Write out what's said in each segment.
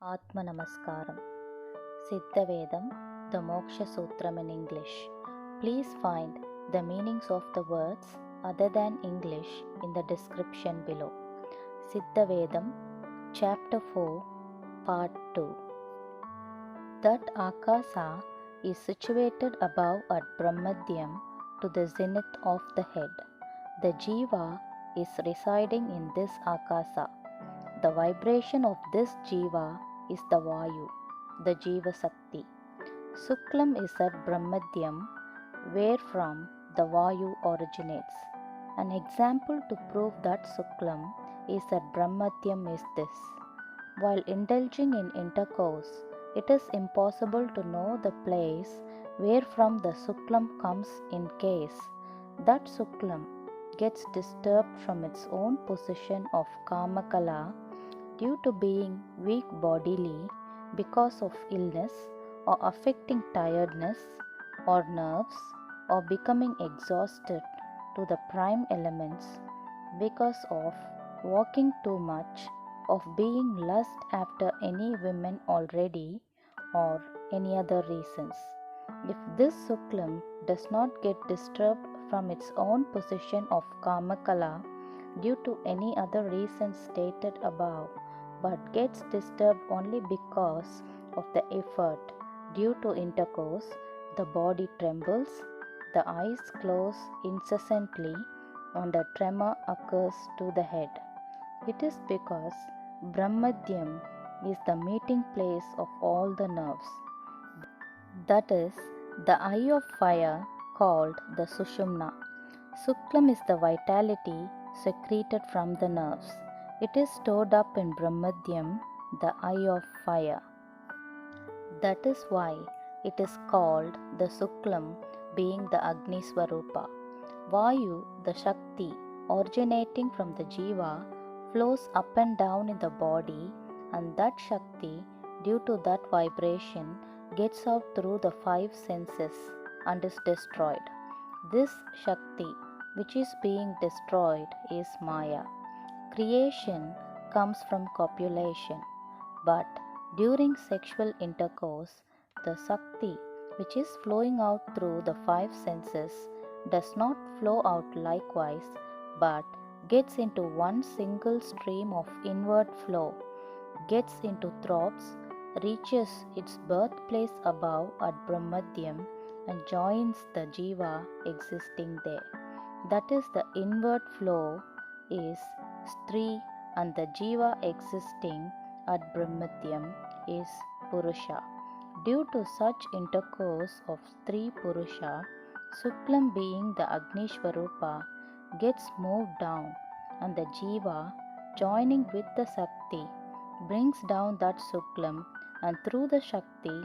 Atma Namaskaram. Siddha Vedam, the Moksha Sutram in English. Please find the meanings of the words other than English in the description below. Siddha Vedam, Chapter 4, Part 2. That Akasa is situated above at Brahmadhyam to the zenith of the head. The Jeeva is residing in this Akasa. The vibration of this Jeeva is the Vayu, the Jeevasakti. Suklam is at Brahmadhyam, wherefrom the Vayu originates. An example to prove that Suklam is at Brahmadhyam is this. While indulging in intercourse, it is impossible to know the place wherefrom the Suklam comes in case that Suklam gets disturbed from its own position of Kamakala due to being weak bodily because of illness or affecting tiredness or nerves or becoming exhausted to the prime elements because of walking too much, of being lust after any women already or any other reasons. If this Suklam does not get disturbed from its own position of Kamakala due to any other reasons stated above, but gets disturbed only because of the effort due to intercourse, the body trembles, the eyes close incessantly, and a tremor occurs to the head. It is because Brahmadhyam is the meeting place of all the nerves. That is, the eye of fire called the Sushumna. Suklam is the vitality secreted from the nerves. It is stored up in Brahmadhyam, the eye of fire. That is why it is called the Suklam, being the Agniswarupa. Vayu, the Shakti, originating from the Jeeva, flows up and down in the body, and that Shakti, due to that vibration, gets out through the five senses and is destroyed. This Shakti, which is being destroyed, is Maya. Creation comes from copulation, but during sexual intercourse, the Sakti, which is flowing out through the five senses, does not flow out likewise, but gets into one single stream of inward flow, gets into throbs, reaches its birthplace above at Brahmadhyam, and joins the Jeeva existing there. That is, the inward flow is Stri, and the Jeeva existing at Brahmadhyam is Purusha. Due to such intercourse of Stri Purusha, Suklam, being the Agniswarupa, gets moved down, and the Jeeva, joining with the Sakti, brings down that Suklam, and through the Shakti,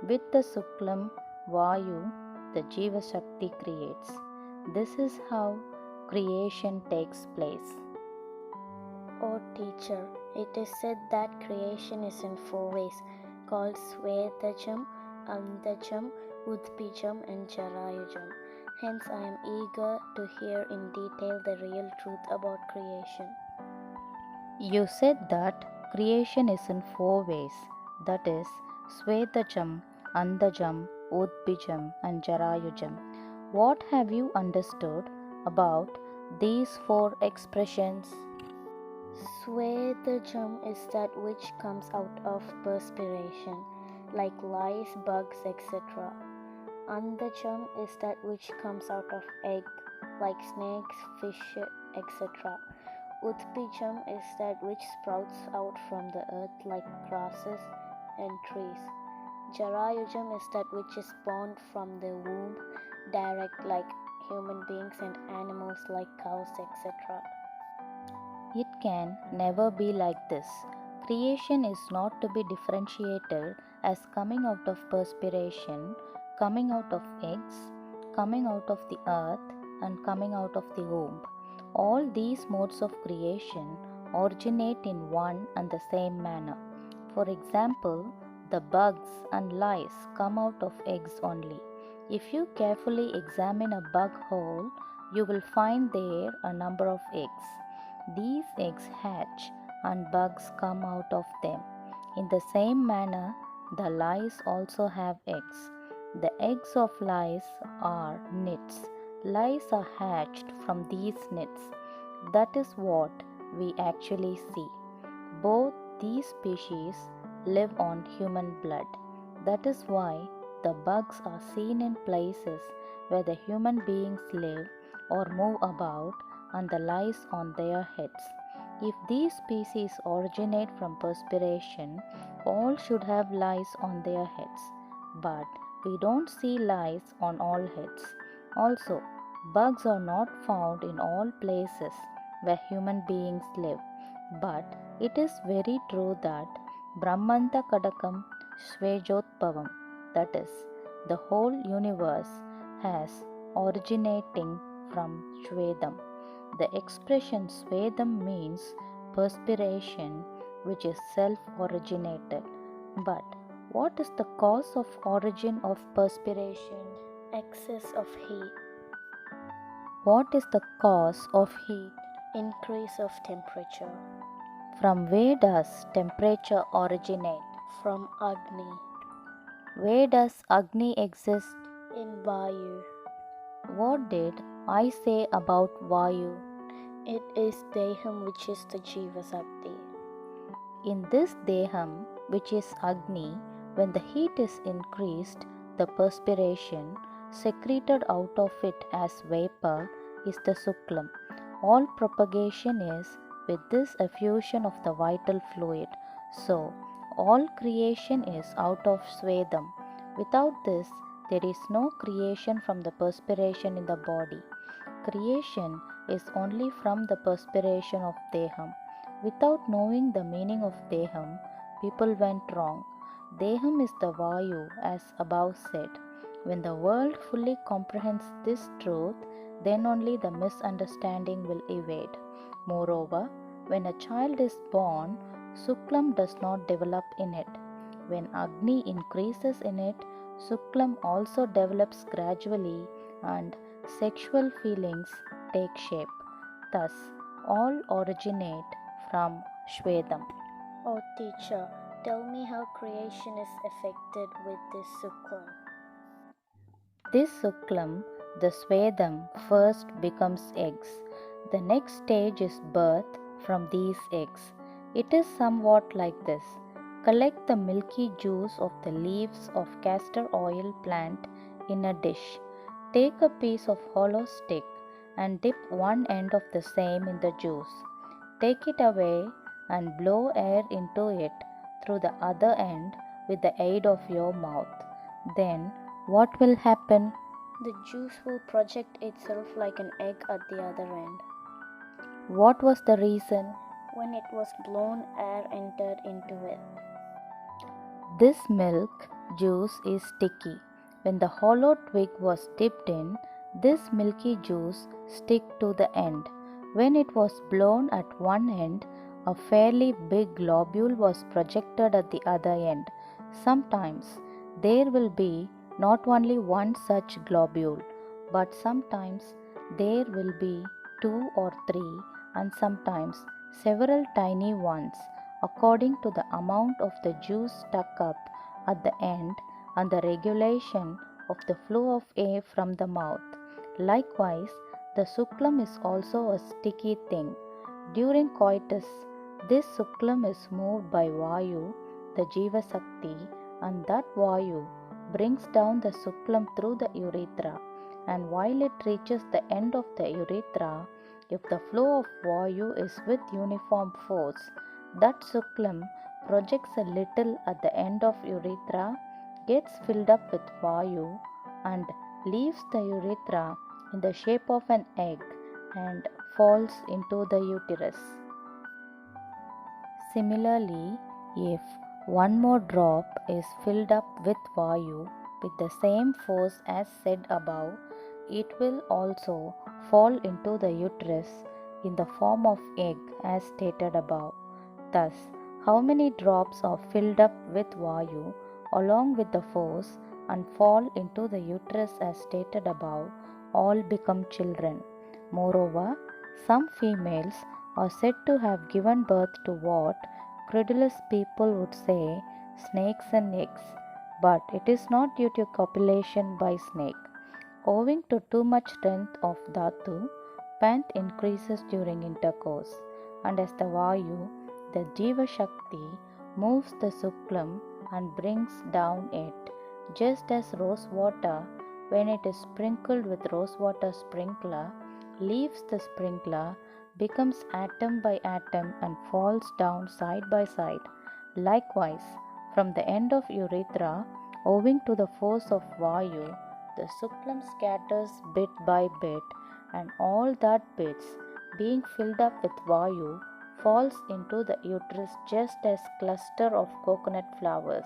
with the Suklam Vayu, the Jeevasakti creates. This is how creation takes place. O teacher, it is said that creation is in four ways, called Swedajam, Andajam, Udbijam and Jarayujam. Hence I am eager to hear in detail the real truth about creation. You said that creation is in four ways, that is, Swedajam, Andajam, Udbijam and Jarayujam. What have you understood about these four expressions? Swedajam is that which comes out of perspiration, like lice, bugs, etc. Andajam is that which comes out of egg, like snakes, fish, etc. Udbijam is that which sprouts out from the earth like grasses and trees. Jarayujam is that which is born from the womb, direct like human beings and animals like cows, etc. It can never be like this. Creation is not to be differentiated as coming out of perspiration, coming out of eggs, coming out of the earth, and coming out of the womb. All these modes of creation originate in one and the same manner. For example, the bugs and lice come out of eggs only. If you carefully examine a bug hole, you will find there a number of eggs. These eggs hatch and bugs come out of them. In the same manner, the lice also have eggs. The eggs of lice are nits. Lice are hatched from these nits. That is what we actually see. Both these species live on human blood. That is why the bugs are seen in places where the human beings live or move about and the lice on their heads. If these species originate from perspiration, all should have lice on their heads. But we don't see lice on all heads. Also, bugs are not found in all places where human beings live. But it is very true that Brahmandakadaham Swedajotbhavam, that is, the whole universe, has originating from Swedam. The expression Swedam means perspiration, which is self-originated. But what is the cause of origin of perspiration? Excess of heat. What is the cause of heat? Increase of temperature. From where does temperature originate? From Agni. Where does Agni exist? In Vayu. What did I say about Vayu? It is Deham, which is the Jeevasakti. In this Deham, which is Agni, when the heat is increased, the perspiration secreted out of it as vapour is the Suklam. All propagation is with this effusion of the vital fluid. So, all creation is out of Swedam. Without this, there is no creation from the perspiration in the body. Creation is only from the perspiration of Deham. Without knowing the meaning of Deham, people went wrong. Deham is the Vayu, as above said. When the world fully comprehends this truth, then only the misunderstanding will evade. Moreover, when a child is born, Suklam does not develop in it. When Agni increases in it, Suklam also develops gradually and sexual feelings take shape. Thus, all originate from Swedam. Oh teacher, tell me how creation is affected with this Suklam. This Suklam, the Swedam, first becomes eggs. The next stage is birth from these eggs. It is somewhat like this. Collect the milky juice of the leaves of castor oil plant in a dish. Take a piece of hollow stick and dip one end of the same in the juice. Take it away and blow air into it through the other end with the aid of your mouth. Then what will happen? The juice will project itself like an egg at the other end. What was the reason? When it was blown, air entered into it. This milk juice is sticky. When the hollow twig was dipped in, this milky juice stick to the end. When it was blown at one end, a fairly big globule was projected at the other end. Sometimes there will be not only one such globule, but sometimes there will be 2 or 3 and sometimes several tiny ones according to the amount of the juice stuck up at the end and the regulation of the flow of air from the mouth. Likewise, the Suklam is also a sticky thing. During coitus, this Suklam is moved by Vayu, the Jeevasakti, and that Vayu brings down the Suklam through the urethra, and while it reaches the end of the urethra, if the flow of Vayu is with uniform force, that Suklam projects a little at the end of urethra, gets filled up with Vayu, and leaves the urethra in the shape of an egg and falls into the uterus. Similarly, if one more drop is filled up with Vayu with the same force as said above, it will also fall into the uterus in the form of egg as stated above. Thus, how many drops are filled up with Vayu along with the force and fall into the uterus as stated above, all become children. Moreover, some females are said to have given birth to what credulous people would say snakes and eggs, but it is not due to copulation by snake. Owing to too much strength of Dhatu, pant increases during intercourse, and as the Vayu, the Jeevasakti, moves the Suklam and brings down it, just as rose water, when it is sprinkled with rose water sprinkler, leaves the sprinkler, becomes atom by atom and falls down side by side. Likewise, from the end of urethra, owing to the force of Vayu, the Suklam scatters bit by bit, and all that bits, being filled up with Vayu, falls into the uterus just as cluster of coconut flowers.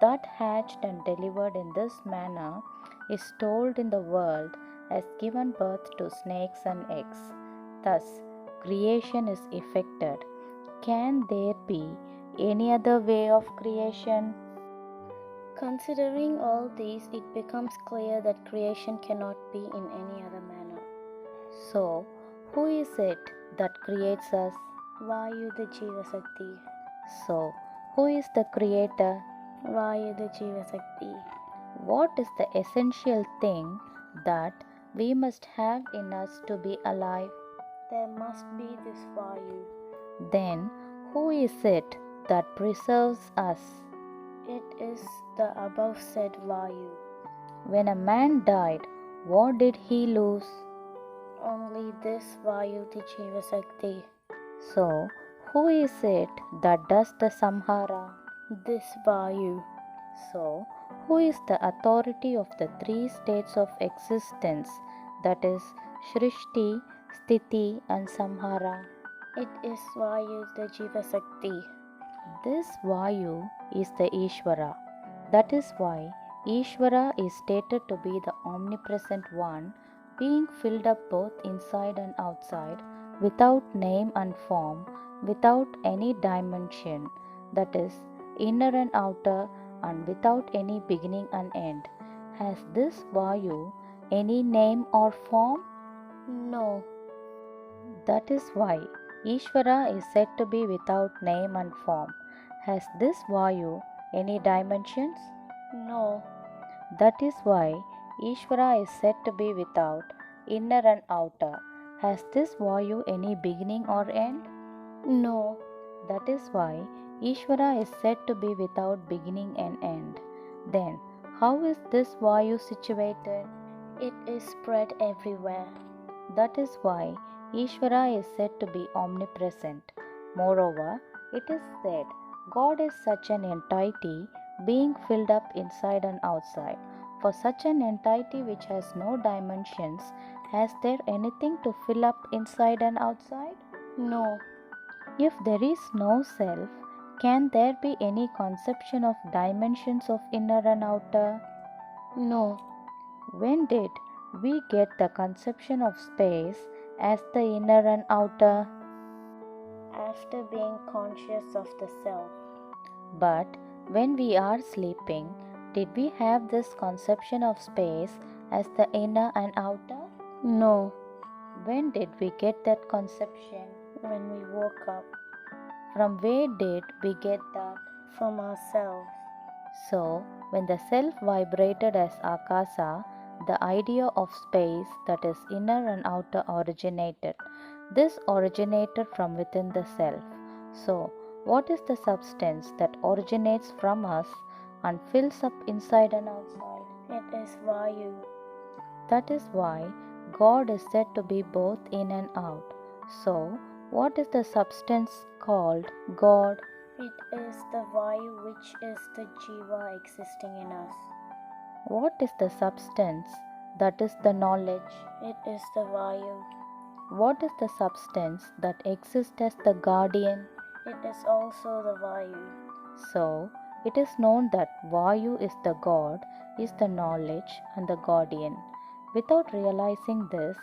That hatched and delivered in this manner is told in the world as given birth to snakes and eggs. Thus, creation is effected. Can there be any other way of creation? Considering all these, it becomes clear that creation cannot be in any other manner. So, who is it that creates us? Vayu the Jeevasakti. So, who is the creator? Vayu the Jeevasakti. What is the essential thing that we must have in us to be alive? There must be this Vayu. Then, who is it that preserves us? It is the above said Vayu. When a man died, what did he lose? Only this Vayu the Jeevasakti. So, who is it that does the samhara? This Vayu. So, who is the authority of the three states of existence, that is, Srishti, Sthiti, and Samhara? It is Vayu the Jeevasakti. This Vayu is the Ishvara. That is why Ishvara is stated to be the omnipresent one, being filled up both inside and outside, without name and form, without any dimension, that is, inner and outer, and without any beginning and end. Has this Vayu any name or form? No. That is why Ishvara is said to be without name and form. Has this Vayu any dimensions? No. That is why Ishvara is said to be without inner and outer. Has this Vayu any beginning or end? No. That is why Ishvara is said to be without beginning and end. Then, how is this Vayu situated? It is spread everywhere. That is why Ishvara is said to be omnipresent. Moreover, it is said God is such an entity being filled up inside and outside. For such an entity which has no dimensions, has there anything to fill up inside and outside? No. If there is no self, can there be any conception of dimensions of inner and outer? No. When did we get the conception of space as the inner and outer? After being conscious of the self. But when we are sleeping, did we have this conception of space as the inner and outer? No. When did we get that conception? When we woke up. From where did we get that? From ourselves. So, when the self vibrated as Akasa, the idea of space, that is inner and outer, originated. This originated from within the self. So, what is the substance that originates from us and fills up inside and outside? It is Vayu. That is why God is said to be both in and out. So, what is the substance called God? It is the Vayu which is the Jeeva existing in us. What is the substance that is the knowledge? It is the Vayu. What is the substance that exists as the guardian? It is also the Vayu. So, it is known that Vayu is the God, is the knowledge and the guardian. Without realizing this,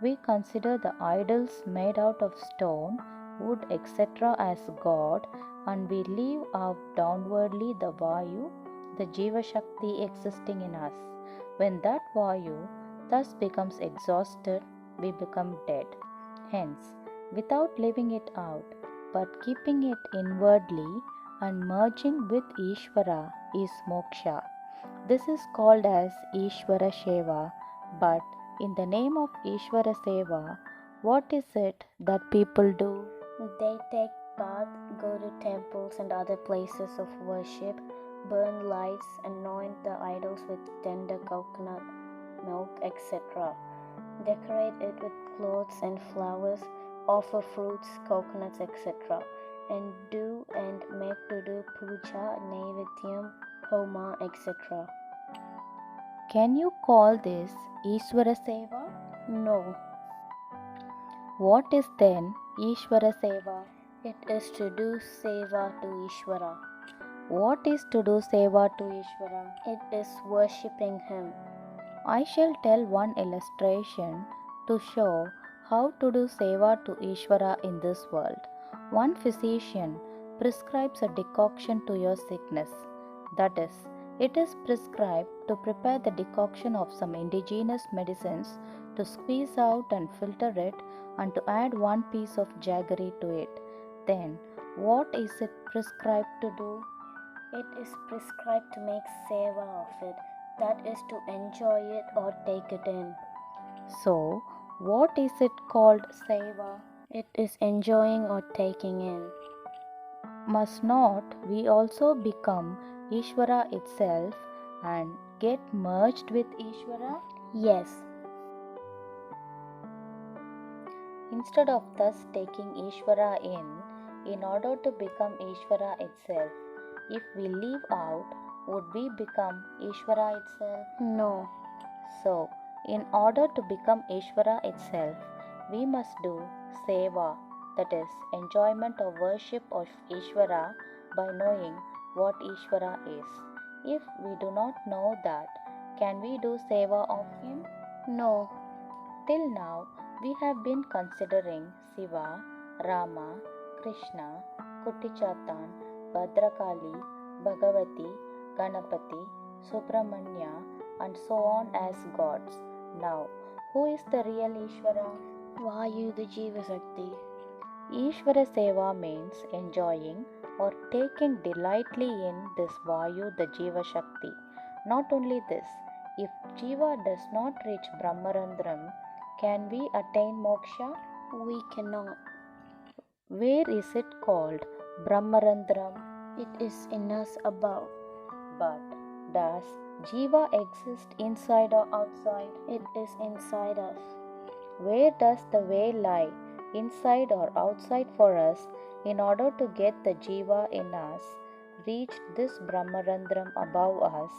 we consider the idols made out of stone, wood, etc. as God, and we leave out downwardly the Vayu, the Jeevasakti existing in us. When that Vayu thus becomes exhausted, we become dead. Hence, without living it out, but keeping it inwardly and merging with Ishvara is moksha. This is called as Ishvara Seva, but in the name of Ishvara Seva, what is it that people do? They take bath, go to temples and other places of worship, burn lights, anoint the idols with tender coconut, milk, etc. Decorate it with clothes and flowers, offer fruits, coconuts, etc. And do and make to do puja, naivedyam, homa, etc. Can you call this Ishvara Seva? No, What is then Ishvara Seva? it is to do seva to Ishvara. What is to do Seva to Ishvara? It is worshipping him. I shall tell one illustration to show how to do Seva to Ishvara in this world. One physician prescribes a decoction to your sickness. That is, it is prescribed to prepare the decoction of some indigenous medicines, to squeeze out and filter it, and to add one piece of jaggery to it. Then, what is it prescribed to do? It is prescribed to make seva of it, that is to enjoy it or take it in. So, what is it called Seva? It is enjoying or taking in. Must not we also become Ishvara itself and get merged with Ishvara? Yes, Instead of thus taking Ishvara in order to become Ishvara itself, if we leave out, would we become Ishvara itself? no, So, in order to become Ishvara itself, we must do Seva, that is, enjoyment or worship of Ishvara by knowing what Ishvara is. If we do not know that, can we do Seva of him? no, Till now, we have been considering Siva, Rama, Krishna, Kuttichatan, Bhadrakali, Bhagavati, Ganapati, Subramanya, and so on as gods. Now, who is the real Ishvara? Vayu the Jeevasakti. Ishvara Seva means enjoying or taking delightly in this Vayu, the Jeevasakti. Not only this, if Jeeva does not reach Brahmarandram, can we attain moksha? We cannot. Where is it called Brahmarandram? It is in us above. But does Jeeva exist inside or outside? It is inside us. Where does the way lie, inside or outside for us, in order to get the Jeeva in us, reach this Brahmarandram above us,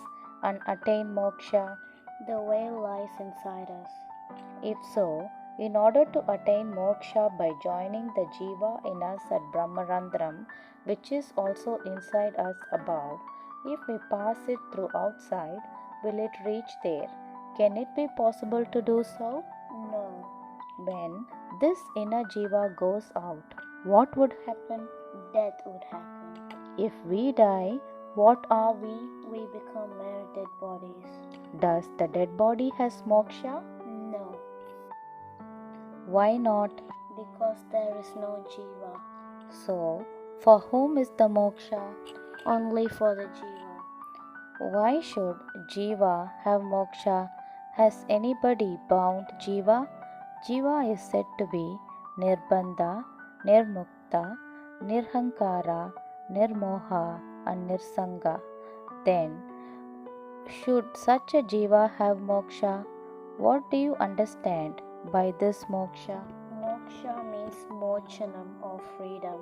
and attain moksha? The way lies inside us. If so, in order to attain moksha by joining the Jeeva in us at Brahmarandram, which is also inside us above, if we pass it through outside, will it reach there? Can it be possible to do so? No, When this inner Jeeva goes out, what would happen? death would happen. If we die, what are we? We become mere dead bodies. Does the dead body has moksha? No, Why not? because there is no Jeeva. So, for whom is the moksha? Only for the Jeeva. Why should Jeeva have moksha? Has anybody bound Jeeva? Jeeva is said to be Nirbandha, Nirmukta, Nirhankara, Nirmoha, and Nirsanga. Then, should such a Jeeva have moksha? What do you understand by this moksha? Moksha means mochanam or freedom.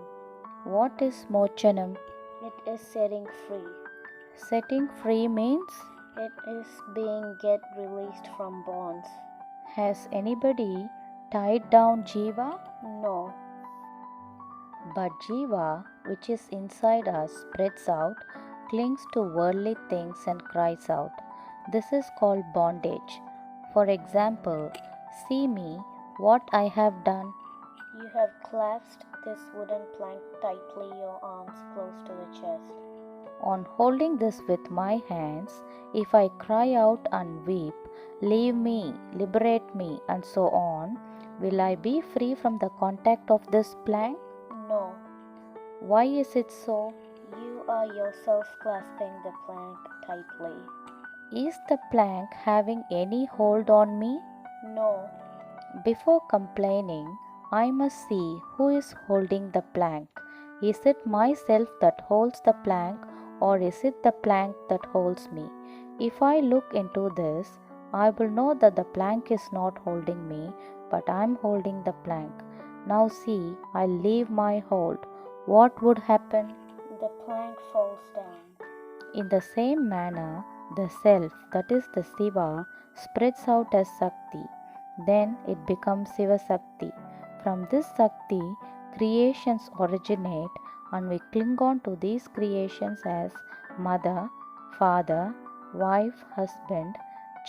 What is mochanam? It is setting free. Setting free means? It is being get released from bonds. Has anybody tied down Jeeva? No, But Jeeva, which is inside us, spreads out, clings to worldly things, and cries out. This is called bondage. For example, see me, what I have done. you have clasped this wooden plank tightly, your arms close to the chest. On holding this with my hands, if I cry out and weep, leave me, liberate me, and so on, will I be free from the contact of this plank? No, Why is it so? You are yourself clasping the plank tightly. Is the plank having any hold on me? No. Before complaining, I must see who is holding the plank. Is it myself that holds the plank, or is it the plank that holds me? If I look into this, I will know that the plank is not holding me, but I am holding the plank. Now see, I leave my hold. What would happen? The plank falls down. In the same manner, the self, that is the Shiva, spreads out as Sakti. Then it becomes Jeevasakti. From this Sakti, creations originate, and we cling on to these creations as mother, father, wife, husband,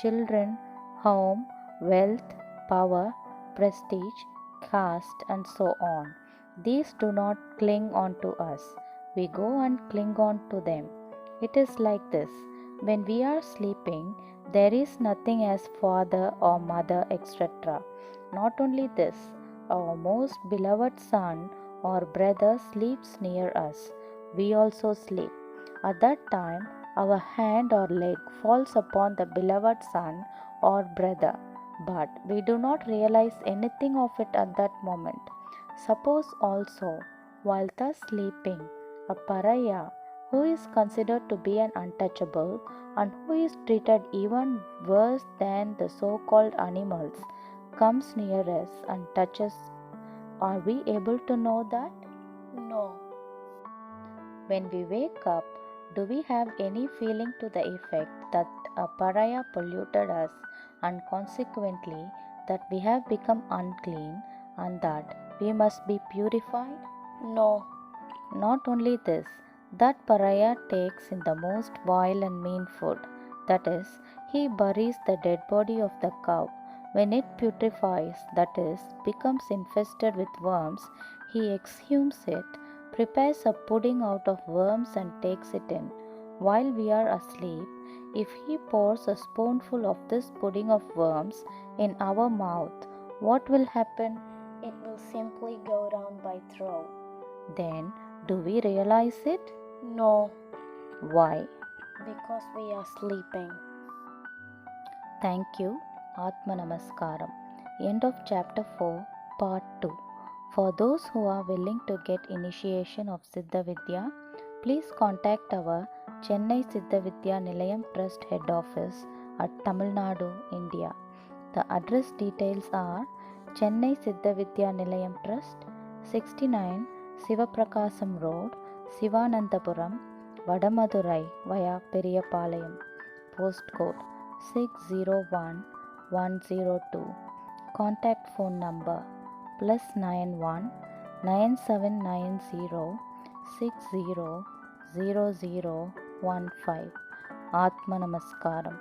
children, home, wealth, power, prestige, caste, and so on. These do not cling on to us. We go and cling on to them. It is like this. When we are sleeping, there is nothing as father or mother, etc. Not only this, our most beloved son or brother sleeps near us. We also sleep. At that time, our hand or leg falls upon the beloved son or brother, but we do not realize anything of it at that moment. Suppose also, while thus sleeping, a pariah who is considered to be an untouchable and who is treated even worse than the so-called animals comes near us and touches. Are we able to know that? No. When we wake up, do we have any feeling to the effect that a pariah polluted us and consequently that we have become unclean and that we must be purified? No. Not only this, that pariah takes in the most vile and mean food. That is, he buries the dead body of the cow. When it putrefies, that is, becomes infested with worms, he exhumes it, prepares a pudding out of worms and takes it in. While we are asleep, if he pours a spoonful of this pudding of worms in our mouth, what will happen? It will simply go down by throat. Then, do we realize it? No. Why? Because we are sleeping. Thank you. Atma Namaskaram. End of chapter 4, part 2. For those who are willing to get initiation of Siddha Vidya, please contact our Chennai Siddha Vidya Nilayam Trust Head Office at Tamil Nadu, India. The address details are Chennai Siddha Vidya Nilayam Trust, 69 Sivaprakasam Road, Sivanandapuram, Vadamadurai via Periyapalayam. Postcode 601102. Contact phone number +91 9790 600015. Atma Namaskaram.